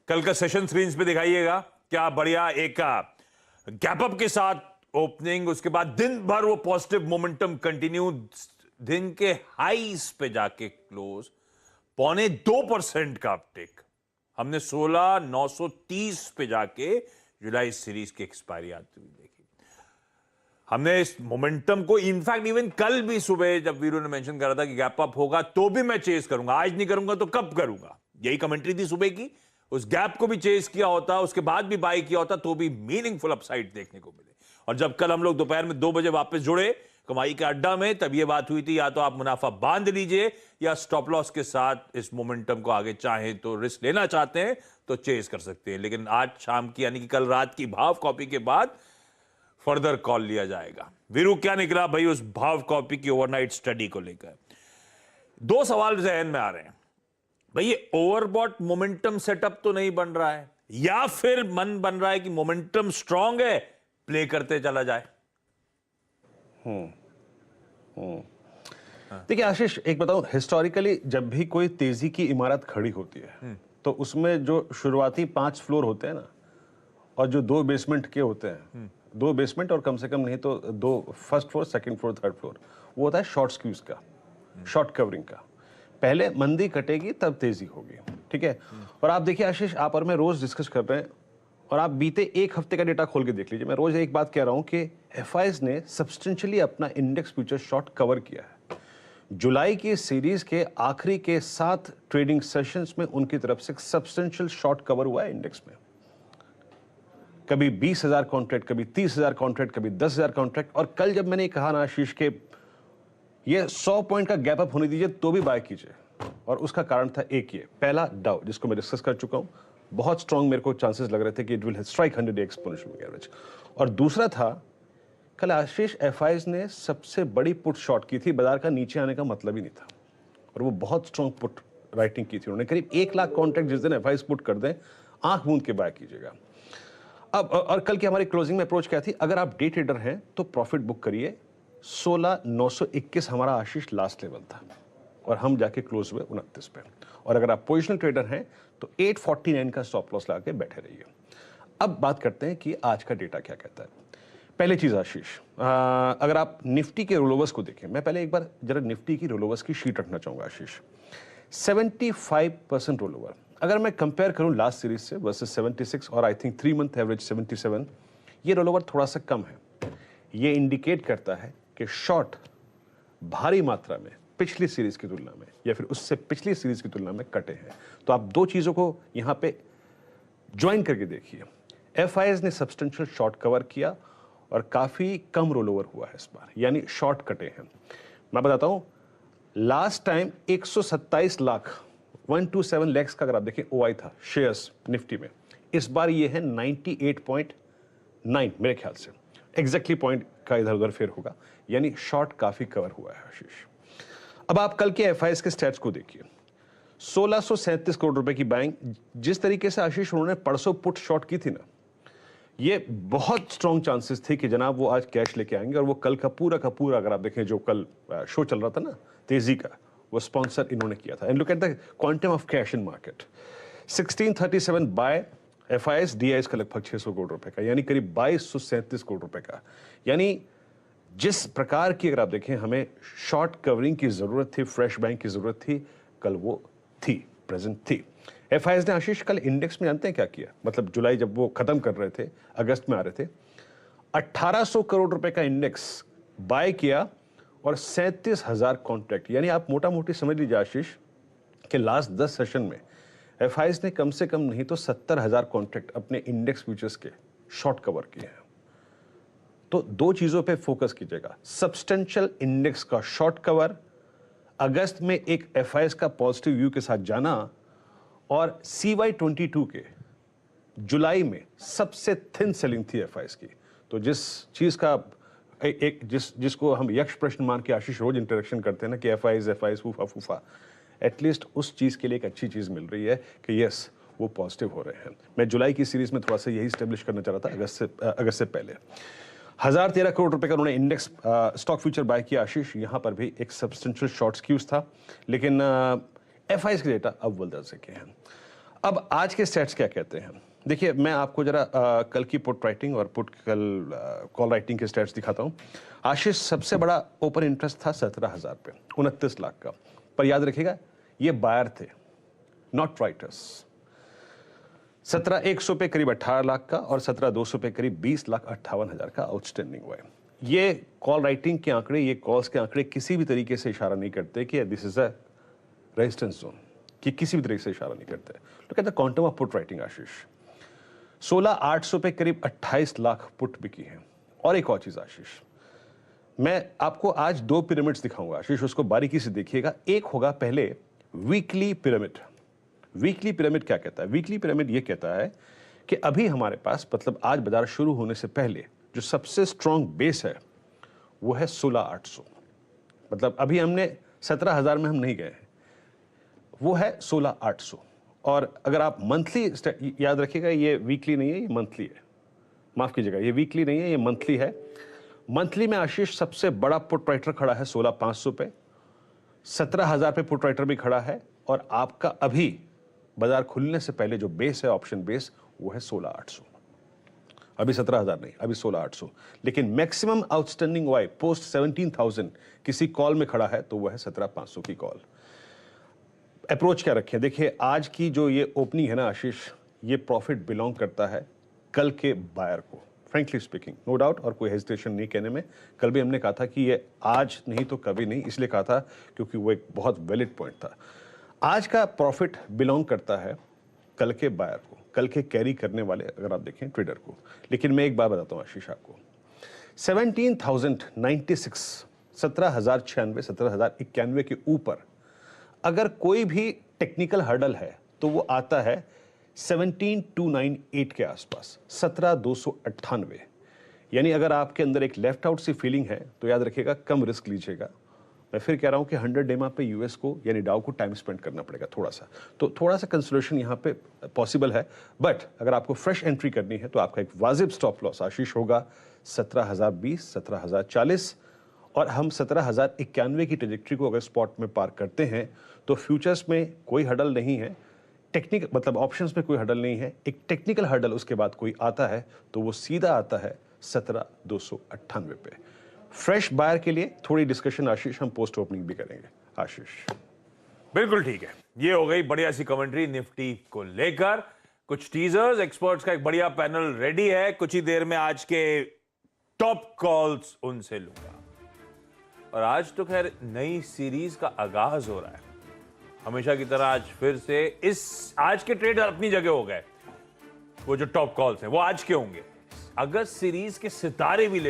कल का session screen पे दिखाइएगा। क्या बढ़िया एक गैप अप के साथ ओपनिंग, उसके बाद दिन भर वो पॉजिटिव मोमेंटम कंटिन्यू, दिन के हाईस पे जाके क्लोज 0.25% का अपटेक। हमने 16,930 पे जाके जुलाई सीरीज की एक्सपायरी आती हुई देखी। हमने इस मोमेंटम को इनफैक्ट इवन कल भी सुबह जब वीरू ने मेंशन करा था कि गैप अप होगा तो भी मैं चेस करूंगा, आज नहीं करूंगा तो कब करूंगा, यही कमेंट्री थी सुबह की। उस गैप को भी चेस किया होता, उसके बाद भी बाय किया होता तो भी मीनिंगफुल अपसाइड देखने को मिले। और जब कल हम लोग दोपहर में 2 बजे वापस जुड़े कमाई के अड्डा में, तब ये बात हुई थी या तो आप मुनाफा बांध लीजिए या स्टॉप लॉस के साथ इस मोमेंटम को आगे चाहें तो रिस्क लेना चाहते हैं तो चेस कर सकते हैं। लेकिन आज शाम की यानी कि कल रात की भाव कॉपी के बाद फर्दर कॉल लिया जाएगा। वीरू क्या निकला भाई उस भाव कॉपी की ओवरनाइट स्टडी को लेकर? 2 सवाल जहन में आ रहे हैं भाई। ये ओवरबॉट मोमेंटम सेटअप तो नहीं बन रहा है, या फिर मन बन रहा है कि मोमेंटम स्ट्रांग है, प्ले करते चला जाए? देखिए आशीष, एक बताऊं, हिस्टोरिकली जब भी कोई तेजी की इमारत खड़ी होती है तो उसमें जो शुरुआती 5 फ्लोर होते हैं ना, और जो 2 बेसमेंट के होते हैं, 2 बेसमेंट और कम से कम नहीं तो 2 first floor, second floor, third floor, वो होता है शॉर्ट स्क्यूज का, शॉर्ट कवरिंग का। पहले मंदी कटेगी तब तेजी होगी, ठीक है। और आप देखिए आशीष, आप और मैं रोज डिस्कस कर रहे हैं, और आप बीते 1 हफ्ते का डेटा खोल के देख लीजिए। मैं रोज एक बात कह रहा हूं कि एफआईएस ने सब्सटेंशियली अपना इंडेक्स फ्यूचर शॉर्ट कवर किया है। जुलाई की सीरीज के आखिरी के 7 ट्रेडिंग सेशंस में उनकी तरफ से सब्सटेंशियल शॉर्ट कवर हुआ है इंडेक्स में। कभी 20,000 कॉन्ट्रैक्ट, कभी 30,000 कॉन्ट्रैक्ट, कभी 10,000 कॉन्ट्रैक्ट। और कल जब मैंने कहा ना आशीष के ये 100 पॉइंट का गैप अप होने दीजिए तो भी बाय कीजिए, और उसका कारण था एक ये, पहला डाउ जिसको मैं डिस्कस कर चुका हूं, बहुत स्ट्रांग मेरे को चांसेस लग रहे थे कि it will strike 100 exponential average. और दूसरा था कल आशीष, एफआईएस ने सबसे बड़ी पुट शॉर्ट की थी, बाजार का नीचे आने का मतलब ही नहीं था, और वो बहुत स्ट्रांग पुट राइटिंग की थी उन्होंने। करीब 1 लाख कॉन्ट्रैक्ट जिस दिन एफआईएस पुट कर दें, आंख मूंद के बाय कीजिएगा। अब और कल की हमारी क्लोजिंग में अप्रोच क्या थी? अगर आप डे ट्रेडर हैं तो प्रॉफिट बुक करिए। 16,921 हमारा आशीष लास्ट लेवल था, और हम जाके क्लोज हुए 29 पे। और अगर आप पोजिशनल ट्रेडर हैं तो 849 का स्टॉप लॉस लगा के बैठे रहिए। अब बात करते हैं कि आज का डेटा क्या कहता है। पहली चीज आशीष, अगर आप निफ्टी के रोलोवर्स को देखें, मैं पहले एक बार जरा निफ्टी की रोलोवर्स की शीट रखना चाहूंगा आशीष। 75% रोलोवर अगर मैं कंपेयर करूं लास्ट सीरीज से वर्सेस 76, और आई थिंक 3 मंथ एवरेज 77, ये रोलोवर थोड़ा सा कम है। ये इंडिकेट करता है कि शॉर्ट भारी मात्रा में पिछली सीरीज की तुलना में या फिर उससे पिछली सीरीज की तुलना में कटे हैं। तो आप 2 चीजों को यहां पे ज्वाइन करके देखिए। एफआईएस ने सब्सटेंशियल शॉर्ट कवर किया और काफी कम रोलोवर हुआ है इस बार, यानी शॉर्ट कटे हैं। मैं बताता हूं, लास्ट टाइम 127 लाख 127 लैक्स का अगर आप देखें ओआई था शेयर्स निफ्टी में, इस बार ये है 98.9 मेरे ख्याल से, एग्जैक्टली पॉइंट का इधर उधर फेर होगा, यानी शॉर्ट काफी कवर हुआ है आशीष। अब आप कल के एफआईएस के स्टैट्स को देखिए। 1637 करोड़ रुपए की बाइंग, जिस तरीके से आशीष उन्होंने परसों पुट शॉर्ट की थी ना, ये बहुत स्ट्रॉन्ग चांसेस थे कि जनाब वो आज कैश लेके आएंगे। और वो कल का पूरा अगर आप देखें, जो कल शो चल रहा था ना तेजी का, वो स्पॉन्सर इन्होंने किया था। And look at the quantum of cash in market, 1637 by FIS, DIS का लगभग 600 करोड़ रुपए का, यानी करीब 2237 करोड़ रुपए का। यानी जिस प्रकार की अगर आप देखें हमें शॉर्ट कवरिंग की जरूरत थी, फ्रेश बैंक की जरूरत थी, कल वो थी, प्रेजेंट थी। एफआईएस ने आशीष कल इंडेक्स में जानते हैं क्या किया? मतलब जुलाई जब वो खत्म कर रहे थे, अगस्त में आ रहे थे, 1800 करोड़ रुपए का इंडेक्स बाय किया और 37,000 कॉन्ट्रैक्ट, यानी आप मोटा मोटी समझ लीजिए आशीष कि लास्ट 10 सेशन में एफआईएस ने कम से कम नहीं तो 70,000 कॉन्ट्रैक्ट अपने इंडेक्स फ्यूचर्स के शॉर्ट कवर किए हैं। तो 2 चीजों पे फोकस कीजिएगा, सब्सटेंशियल इंडेक्स का शॉर्ट कवर, अगस्त में एक एफआईएस का पॉजिटिव व्यू के साथ जाना, और CY22 के जुलाई में सबसे थिन सेलिंग थी एफआईएस की। तो जिस चीज का जिसको हम यक्ष प्रश्न मान के आशीष रोज इंटरेक्शन करते हैं ना कि एफआईएस फूफा, एटलीस्ट उस चीज के लिए एक अच्छी चीज मिल रही है कि यस वो पॉजिटिव हो रहे हैं। मैं जुलाई की सीरीज में थोड़ा सा यही स्टेब्लिश करना चाह रहा था अगस्त से पहले। 1013 करोड़ रुपए का उन्होंने इंडेक्स स्टॉक फ्यूचर बाय किया आशीष। यहां पर भी एक सब्सटेंशियल शॉर्ट स्क्यूज था, लेकिन एफआईएस के डेटा अव्वल दर्जे के हैं। अब आज के स्टैट्स क्या कहते हैं? देखिए, मैं आपको जरा कल की पुट राइटिंग और कॉल राइटिंग के स्टैट्स दिखाता हूं। आशीष, सबसे बड़ा ओपन इंटरेस्ट था 17,000 पे, 29 लाख का। पर याद रखिएगा, ये बायर थे, नॉट राइटर्स। 17,100 पे करीब 18 लाख का और 17,200 पे करीब 20,58,000 का आउटस्टैंडिंग हुआ है। ये कॉल राइटिंग के आंकड़े, ये कॉल्स के आंकड़े किसी भी तरीके से इशारा नहीं करते कि this is a resistance zone, कि किसी भी तरीके से इशारा नहीं करते। Look at the quantum of put writing Ashish. 16,800 पे करीब 28 लाख पुट बिकी है। और एक और चीज आशीष, मैं आपको आज 2 पिरामिड्स दिखाऊंगा आशीष, उसको बारीकी से देखिएगा। एक होगा पहले वीकली पिरामिड। वीकली पिरामिड क्या कहता है? वीकली पिरामिड ये कहता है कि अभी हमारे पास, मतलब आज बाजार शुरू होने से पहले जो सबसे स्ट्रॉन्ग बेस है वो है 16,800। मतलब अभी हमने 17,000 में हम नहीं गए हैं, वो है 16,800। और अगर आप मंथली याद रखिएगा, ये वीकली नहीं है, ये मंथली है, माफ कीजिएगा, ये वीकली नहीं है, ये मंथली है। मंथली में आशीष सबसे बड़ा पुट राइटर खड़ा है 16,500 पे, 17,000 पे पुट राइटर भी खड़ा है। और आपका अभी बाजार खुलने से पहले जो बेस है, ऑप्शन बेस, वो है 16,800। अभी 17,000 नहीं, अभी 16,800। लेकिन मैक्सिमम आउटस्टैंडिंग वाई पोस्ट 17,000 किसी कॉल में खड़ा है तो वो है 17,500 की कॉल। अप्रोच क्या रखें? देखिए, आज की जो ये ओपनिंग है ना आशीष, ये प्रॉफिट बिलोंग करता है कल के बायर को, फ्रेंकली स्पीकिंग, नो डाउट, और कोई हेजिटेशन नहीं कहने में। कल भी हमने कहा था कि ये आज नहीं तो कभी नहीं, इसलिए कहा था क्योंकि वो एक बहुत वैलिड पॉइंट था। आज का प्रॉफिट बिलोंग करता है कल के बायर को, कल के कैरी करने वाले, अगर आप देखें, ट्रेडर को। लेकिन मैं एक बात बताता हूं आशीष आपको, 17,096, 17,096, 17,091 के ऊपर अगर कोई भी टेक्निकल हर्डल है तो वो आता है 17,298 के आसपास, 17,298। यानी अगर आपके अंदर एक लेफ्ट आउट सी फीलिंग है तो याद रखिएगा, कम रिस्क लीजिएगा। मैं फिर कह रहा हूं कि 100 डेमा पे यूएस को यानी डाउ को टाइम स्पेंड करना पड़ेगा थोड़ा सा, तो थोड़ा सा कंसिडरेशन यहां पे पॉसिबल है। बट अगर आपको फ्रेश एंट्री करनी है तो आपका एक वाजिब स्टॉप लॉस आशीष होगा 17,020, 17,040। और हम 17,091 की ट्रेजेक्ट्री को अगर स्पॉट में पार करते हैं तो फ्यूचर्स में कोई हडल नहीं है, टेक्निकल मतलब ऑप्शंस में कोई हडल नहीं है। एक टेक्निकल हडल उसके बाद कोई आता है तो वो सीधा आता है 17,298 पे। फ्रेश बायर के लिए थोड़ी डिस्कशन आशीष हम पोस्ट ओपनिंग भी करेंगे आशीष। बिल्कुल ठीक है, ये हो गई बढ़िया सी कमेंट्री निफ्टी को लेकर। कुछ टीजर्स, एक्सपर्ट्स का एक बढ़िया पैनल रेडी है, कुछ ही देर में आज के टॉप कॉल्स उनसे लूंगा। और आज तो खैर नई सीरीज का आगाज हो रहा है। हमेशा की तरह आज फिर से आज के ट्रेड अपनी जगह हो गए। वो जो टॉप कॉल्स हैं वो आज के होंगे। अगस्त सीरीज के सितारे भी ले